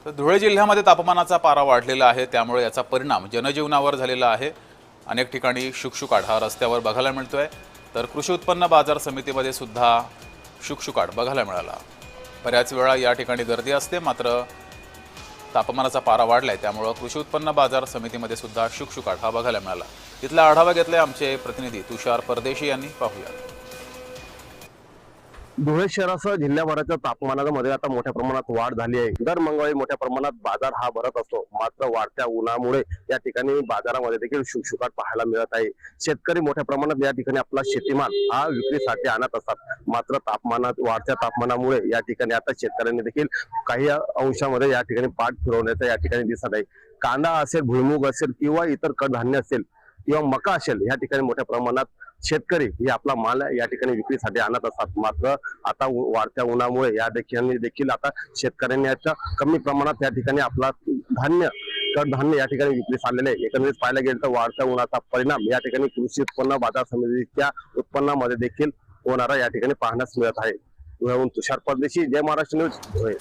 तर धुळे जिल्ह्यामध्ये तापमानाचा पारा वाढलेला आहे, त्यामुळे याचा परिणाम जनजीवनावर झालेला आहे। अनेक ठिकाणी शुकशुकाट हा रस्त्यावर बघायला मिळतोय, तर कृषी उत्पन्न बाजार समितीमध्ये सुद्धा शुकशुकाट बघायला मिळाला। बऱ्याच वेळा या ठिकाणी गर्दी असते, मात्र तापमानाचा पारा वाढलाय, त्यामुळे कृषी उत्पन्न बाजार समितीमध्ये सुद्धा शुकशुकाट हा बघायला मिळाला। इथला आढावा घेतलाय आमचे प्रतिनिधी तुषार परदेशी यांनी, पाहूया। धुळे शहरासह जिल्ह्याभराच्या तापमानामध्ये आता मोठ्या प्रमाणात वाढ झाली आहे। दर मंगळवारी मोठ्या प्रमाणात बाजार हा भरत असतो, मात्र वाढत्या उन्हामुळे या ठिकाणी बाजारामध्ये देखील शुकशुकाट पाहायला मिळत आहे। शेतकरी मोठ्या प्रमाणात या ठिकाणी आपला शेतीमाल हा विक्रीसाठी आणत असतात, मात्र वाढत्या तापमानामुळे या ठिकाणी आता शेतकऱ्यांनी देखील काही अंशामध्ये या ठिकाणी पाठ फिरवण्याचं या ठिकाणी दिसत आहे। कांदा असेल, भुईमूग असेल किंवा इतर कडधान्य असेल किंवा मका असेल, या ठिकाणी मोठ्या प्रमाणात शेतकरी हे आपला माल या ठिकाणी विक्रीसाठी आणत असतात, मात्र आता वाढत्या उन्हामुळे या ठिकाणी देखील आता शेतकऱ्यांनी याच्या कमी प्रमाणात या ठिकाणी आपला कडधान्य या ठिकाणी विक्रीस आलेले आहे। एकंदरीत पाहायला गेलं तर वाढत्या उन्हाचा परिणाम या ठिकाणी कृषी उत्पन्न बाजार समितीच्या उत्पन्नामध्ये देखील होणारा या ठिकाणी पाहण्यास मिळत आहे। तुषार परदेशी, जय महाराष्ट्र न्यूज, धुळे।